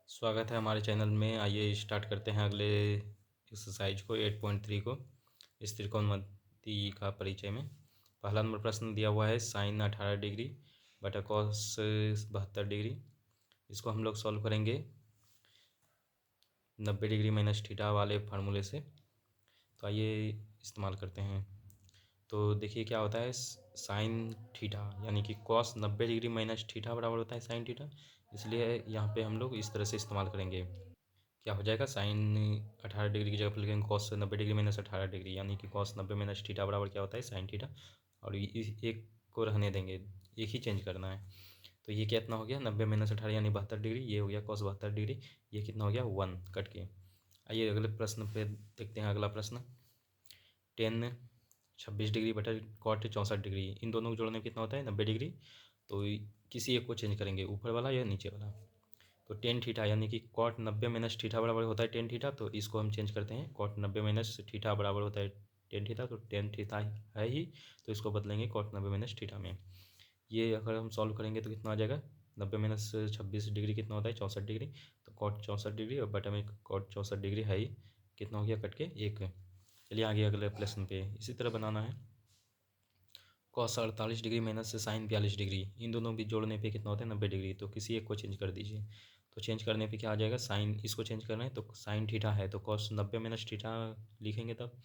स्वागत है हमारे चैनल में। आइए स्टार्ट करते हैं अगले एक्सरसाइज को 8.3 को, इस त्रिकोणमिति का परिचय में। पहला नंबर प्रश्न दिया हुआ है साइन 18 डिग्री बटा कॉस 72 डिग्री। इसको हम लोग सॉल्व करेंगे 90 डिग्री माइनस थीटा वाले फार्मूले से। तो आइए इस्तेमाल करते हैं। तो देखिए क्या होता है, साइन थीटा यानी कि कॉस 90 डिग्री माइनस थीटा बराबर होता है साइन थीटा, इसलिए यहाँ पे हम लोग इस तरह से इस्तेमाल करेंगे। क्या हो जाएगा, साइन 18 डिग्री की जगह पर लिखेंगे कॉस 90 डिग्री माइनस 18 डिग्री, यानी कि कॉस 90 माइनस थीटा बराबर क्या होता है साइन थीटा। और इस एक को रहने देंगे, एक ही चेंज करना है। तो ये कितना हो गया 90 माइनस 18 यानी 72 डिग्री, ये हो गया कॉस 72 डिग्री, ये कितना हो गया 1 कट के। आइए अगले प्रश्न पे देखते हैं। अगला प्रश्न 10 26 डिग्री बटा कॉट 64 डिग्री, इन दोनों को जोड़ने में कितना होता है 90 डिग्री। तो किसी एक को चेंज करेंगे, ऊपर वाला या नीचे वाला। तो टेन थीटा यानी कि कॉट 90 माइनस थीटा बराबर होता है टेन थीटा, तो इसको हम चेंज करते हैं। कॉट 90 माइनस थीटा बराबर होता है टेन थीटा, तो टेन थीटा है ही, तो इसको बदलेंगे कॉट 90 माइनस थीटा में। ये अगर हम सॉल्व करेंगे तो कितना आ जाएगा, 90 माइनस 26 डिग्री कितना होता है 64 डिग्री, तो कॉट 64 डिग्री और बटा में कॉट 64 डिग्री है ही, कितना हो गया कट के एक। चलिए आगे अगले प्रश्न पे इसी तरह बनाना है। कॉस 48 डिग्री माइनस से साइन 42 डिग्री, इन दोनों भी जोड़ने पे कितना होता है 90 डिग्री, तो किसी एक को चेंज कर दीजिए। तो चेंज करने पे क्या आ जाएगा, साइन इसको चेंज करना है तो साइन थीटा है तो कॉस 90 माइनस थीटा लिखेंगे तब।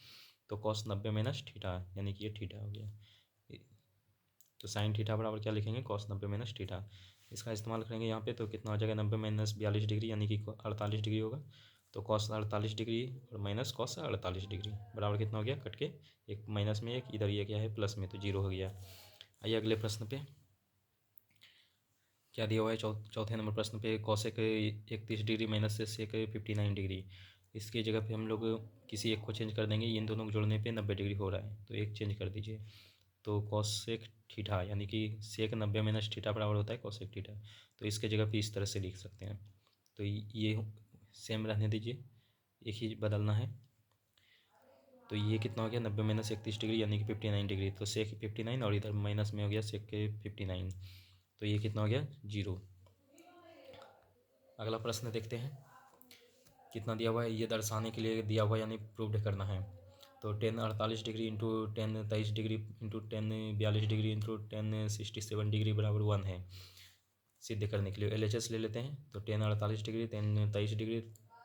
तो कॉस 90 माइनस थीटा यानी कि ये थीटा हो गया। तो साइन थीटा बराबर क्या लिखेंगे कॉस 90 माइनस थीटा, इसका इस्तेमाल करेंगे यहाँ पे। तो कितना हो जाएगा 90 माइनस 42 डिग्री यानी कि 48 डिग्री होगा। तो कॉस 48 डिग्री और माइनस कॉस 48 डिग्री बराबर कितना हो गया कट के, एक माइनस में एक, इधर ये क्या है प्लस में, तो जीरो हो गया। आइए अगले प्रश्न पे क्या दिया हुआ है। चौथे नंबर प्रश्न पे कॉसेक 31 डिग्री माइनस से सेक 59 डिग्री, इसकी जगह पे हम लोग किसी एक को चेंज कर देंगे। इन दोनों को जोड़ने पे 90 डिग्री हो रहा है, तो एक चेंज कर दीजिए। तो कॉसेक थीटा यानी कि सेक 90 माइनस थीटा बराबर होता है कॉसेक थीटा, तो इसके जगह पे इस तरह से लिख सकते हैं। तो ये सेम रहने दीजिए, एक ही बदलना है। तो ये कितना हो गया 90 माइनस 31 डिग्री यानी कि 59 डिग्री, तो सेक 59 और इधर माइनस में हो गया सेक के 59, तो ये कितना हो गया जीरो। अगला प्रश्न देखते हैं कितना दिया हुआ है, ये दर्शाने के लिए दिया हुआ यानी प्रूव्ड करना है। तो 10 48 degree into 10 23 degree into 10 42 degree into 10 67 degree बराबर 1 है। सिद्ध करने के लिए LHS ले लेते हैं। तो 10 48 डिग्री 10 23 डिग्री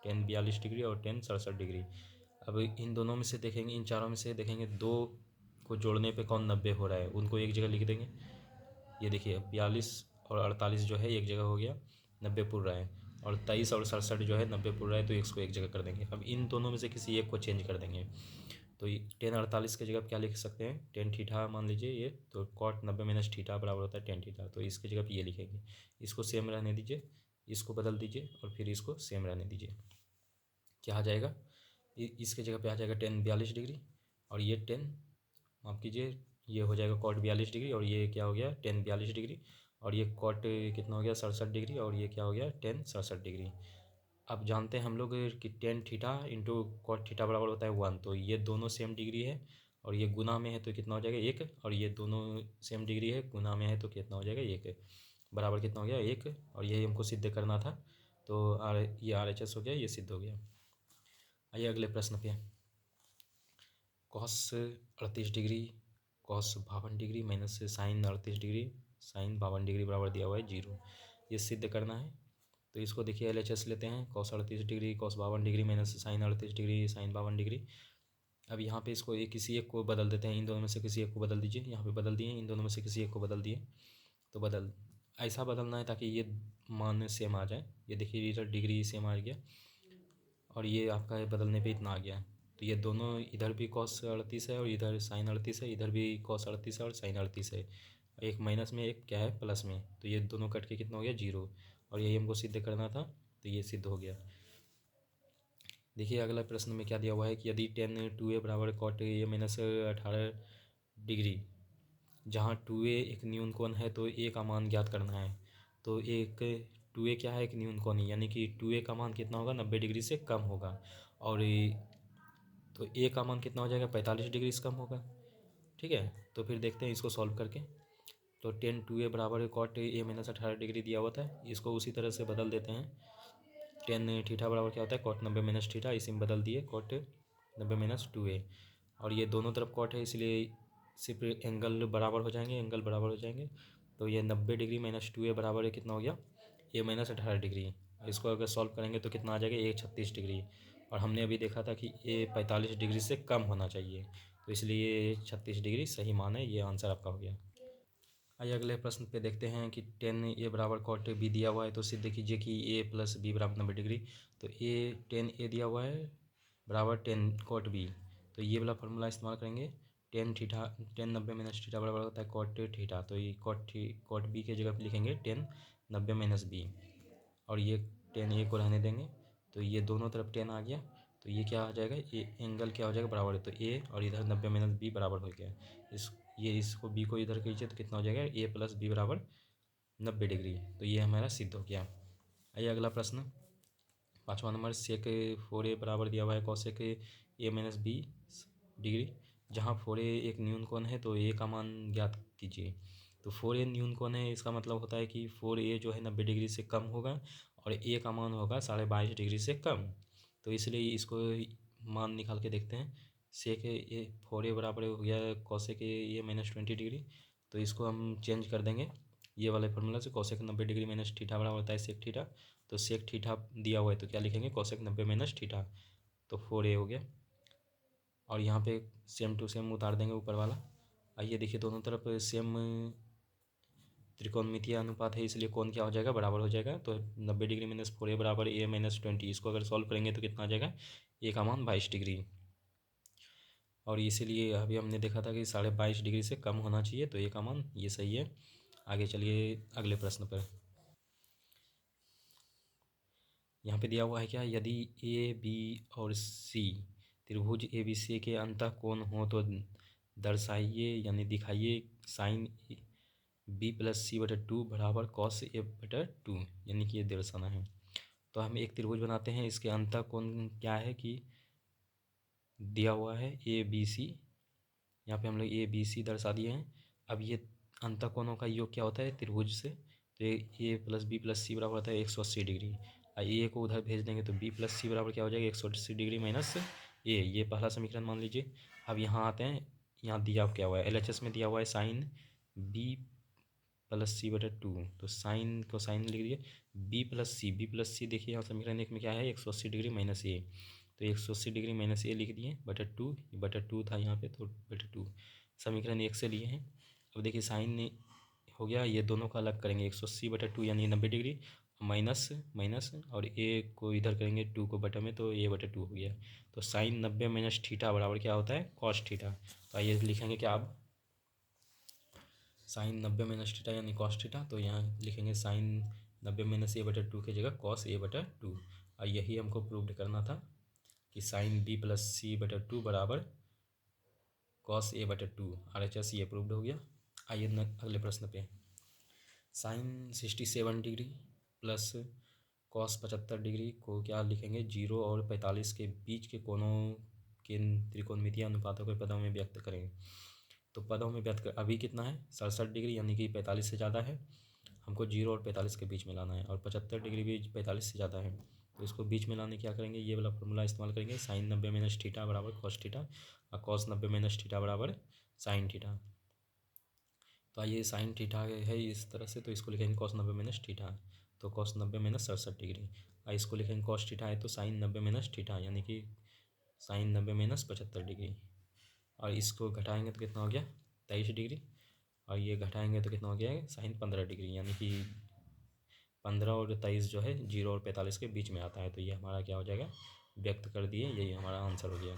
10 42 डिग्री और 10 67 डिग्री। अब इन दोनों में से देखेंगे, इन चारों में से देखेंगे दो को जोड़ने पे कौन 90 हो रहा है, उनको एक जगह लिख देंगे। ये देखिए 42 और 48 जो है एक जगह हो गया, 90 पुर रहा है, और 23 और 67 जो है 90 पुर रहा है, तो इसको एक जगह कर देंगे। अब इन दोनों में से किसी एक को चेंज कर देंगे। तो ये 10 48 की जगह क्या लिख सकते हैं, टेन थीटा मान लीजिए ये, तो कॉट 90 माइनस थीटा बराबर होता है टेन थीटा, तो इसकी जगह पे ये लिखेंगे। इसको सेम रहने दीजिए, इसको बदल दीजिए और फिर इसको सेम रहने दीजिए। क्या आ जाएगा, इसके जगह पे आ जाएगा 10 42 डिग्री, और ये 10 माफ़ कीजिए, ये हो जाएगा कॉट 42 डिग्री, और ये क्या हो गया 10 42 डिग्री, और ये कॉट कितना हो गया 67 डिग्री, और ये क्या हो गया 10 67 डिग्री। अब जानते हैं हम लोग कि tan theta into cot theta बराबर होता है 1, तो ये दोनों सेम डिग्री है, और ये गुना में है तो कितना हो जाएगा एक, और ये दोनों सेम डिग्री है गुना में है तो कितना हो जाएगा एक, बराबर कितना हो गया एक, और यही हमको सिद्ध करना था। तो ये RHS हो गया, ये सिद्ध हो गया। आइए अगले प्रश्न पे, cos 38 degree cos 52 degree minus से साइन 38 डिग्री साइन 52 डिग्री बराबर दिया हुआ है जीरो, ये सिद्ध करना है। तो इसको देखिए LHS लेते हैं, cos 38 degree cos 52 degree minus sine 38 degree sine 52 degree. अब यहाँ पे इसको एक किसी एक को बदल देते हैं, इन दोनों में से किसी एक को बदल दीजिए। यहाँ पे बदल दिए, इन दोनों में से किसी एक को बदल दिए। तो ऐसा बदलना है ताकि ये मान सेम आ जाए। ये देखिए इधर डिग्री सेम आ गया, और ये आपका बदलने पे इतना आ गया। तो ये दोनों इधर भी कॉस 38 है और इधर साइन 38 है, इधर भी कॉस 38 है और साइन 38 है, एक माइनस में एक क्या है प्लस में, तो ये दोनों कट के कितना हो गया जीरो, और यही हमको सिद्ध करना था, तो ये सिद्ध हो गया। देखिए अगला प्रश्न में क्या दिया हुआ है कि यदि टेन 2a बराबर कॉट ए माइनस 18 डिग्री, जहाँ 2a एक न्यून कोण है तो a का मान ज्ञात करना है। तो एक 2a क्या है, एक न्यून कोण, यानी कि 2a का मान कितना होगा 90 डिग्री से कम होगा, और तो a का मान कितना हो जाएगा 45 डिग्री से कम होगा। ठीक है, तो फिर देखते हैं इसको सॉल्व करके। तो 10 2a बराबर कॉट ए माइनस 18 डिग्री दिया हुआ था, इसको उसी तरह से बदल देते हैं। टेन थीटा बराबर क्या होता है कॉट 90 माइनस थीटा, इसी में बदल दिए कॉट 90 माइनस 2a। और ये दोनों तरफ कॉट है इसलिए सिर्फ एंगल बराबर हो जाएंगे, एंगल बराबर हो जाएंगे। तो ये 90 डिग्री माइनस 2a बराबर है कितना हो गया a माइनस 18 डिग्री। इसको अगर सॉल्व करेंगे तो कितना आ जाएगा a 36 डिग्री। और हमने अभी देखा था कि a 45 डिग्री से कम होना चाहिए, तो इसलिए 36 डिग्री सही मान है। ये आंसर आपका हो गया। आइए अगले प्रश्न पे देखते हैं कि टेन ए बराबर कॉट बी दिया हुआ है, तो सिद्ध कीजिए कि ए प्लस बी बराबर 90 डिग्री। तो ए टेन ए दिया हुआ है बराबर टेन कॉट बी, तो ये वाला फार्मूला इस्तेमाल करेंगे। Tan theta, ten 90 minus theta बराबर होता है कॉट थीटा, तो ये कॉट बी के जगह पे लिखेंगे टेन 90 माइनस बी, और ये टेन ए को रहने देंगे। तो ये दोनों तरफ टेन आ गया, तो ये क्या आ जाएगा ए एंगल क्या हो जाएगा बराबर है, तो ए और इधर 90 माइनस बी बराबर हो गया। इसको बी को इधर कीजिए तो कितना हो जाएगा ए प्लस बी बराबर 90 डिग्री। तो ये हमारा सिद्ध हो गया। आइए अगला प्रश्न 5वां नंबर, सेक 4a बराबर दिया हुआ है cosec A minus B degree. जहाँ 4a एक न्यून कोण है तो ए का मान ज्ञात कीजिए। तो 4a न्यून कोण है, इसका मतलब होता है कि 4a जो है 90 डिग्री से कम होगा और ए का मान होगा 22.5 डिग्री से कम। तो इसलिए इसको मान निकाल के देखते हैं। सेक ए 4a बराबर हो गया कॉसेक ए माइनस 20 डिग्री, तो इसको हम चेंज कर देंगे ये वाले फार्मूला से। कॉसेक 90 डिग्री माइनस थीटा बराबर होता है सेक थीटा, तो सेक थीटा दिया हुआ है तो क्या लिखेंगे कॉसेक 90 माइनस थीटा, तो 4a हो गया। और यहाँ पे सेम टू सेम उतार देंगे ऊपर वाला। आइए देखिए दोनों तरफ सेम त्रिकोणमितीय अनुपात है, इसलिए कोण क्या हो जाएगा बराबर हो जाएगा। तो 90 डिग्री माइनस 4a बराबर a माइनस 20, इसको अगर सॉल्व करेंगे तो कितना आ जाएगा a का मान 22 डिग्री। और इसीलिए अभी हमने देखा था कि 22.5 डिग्री से कम होना चाहिए, तो a का मान ये सही है। आगे चलिए अगले प्रश्न पर। यहाँ पे दिया हुआ है क्या, यदि ए बी और सी त्रिभुज ए बी सी के अंतः कोण हो तो दर्शाइए यानी दिखाइए साइन बी प्लस सी बटा टू बराबर कॉस ए बटा टू, यानी कि ये दर्शाना है। तो हम एक त्रिभुज बनाते हैं, इसके अंतः कोण क्या है कि दिया हुआ है ए बी सी। यहाँ पे हम लोग ए बी सी दर्शा दिए हैं। अब ये अंतः कोणों का योग क्या होता है त्रिभुज से, तो ए प्लस बी प्लस सी बराबर होता है 180 डिग्री। ए को उधर भेज देंगे तो बी प्लस सी बराबर क्या हो जाएगा 180 डिग्री माइनस ए, ये पहला समीकरण मान लीजिए। अब यहाँ आते हैं, यहाँ दिया क्या हुआ है LHS में दिया हुआ है साइन बी प्लस सी बटा टू, तो साइन को साइन लिख दिए बी प्लस सी देखिए यहाँ समीकरण एक में क्या है 180 डिग्री माइनस ए, तो 180 डिग्री माइनस ए लिख दिए बटा टू था यहाँ पे, तो बटा टू समीकरण एक से लिए हैं। अब देखिए साइन हो गया, ये दोनों का अलग करेंगे 180 बटा टू यानी 90 डिग्री माइनस माइनस, और ए को इधर करेंगे टू को बटा में, तो ए बटा टू हो गया। तो साइन 90 माइनस थीटा बराबर क्या होता है कॉस थीटा। तो आइए लिखेंगे क्या अब साइन 90 माइनस थीटा यानी कॉस थीटा, तो यहाँ लिखेंगे साइन 90 माइनस ए बटा टू की जगह कॉस ए बटा टू। और यही हमको प्रूव करना था कि साइन बी प्लस सी बटा टू बराबर कॉस ए बटा टू। RHS ये प्रूव्ड हो गया। आइए अगले प्रश्न पे, sine 67 degree plus cos 75 degree को क्या लिखेंगे 0 और 45 के बीच के कोणों के त्रिकोणमितीय अनुपातों के पदों में व्यक्त करें। तो पदों में व्यक्त कर अभी कितना है 67 डिग्री यानी कि 45 से ज़्यादा है, हमको 0 और 45 के बीच में लाना है, और 75 डिग्री भी 45 से ज़्यादा है, तो इसको बीच में लाने क्या करेंगे ये वाला फॉर्मूला इस्तेमाल करेंगे साइन 90 माइनस थीटा बराबर कॉस थीटा और कॉस 90 माइनस थीटा बराबर साइन थीटा। तो आइए साइन थीटा है इस तरह से, तो इसको लिखेंगे कॉस 90 माइनस थीटा, तो कॉस 90 माइनस 67 डिग्री। और इसको लिखेंगे कॉस थीटा है तो साइन 90 माइनस थीटा यानी कि साइन 90 माइनस 75 डिग्री। और इसको घटाएंगे तो कितना हो गया 23 डिग्री, और ये घटाएंगे तो कितना हो गया साइन 15 डिग्री, यानी कि 15 और 23 जो है 0 और 45 के बीच में आता है, तो ये हमारा क्या हो जाएगा व्यक्त कर दिए, यही हमारा आंसर हो गया।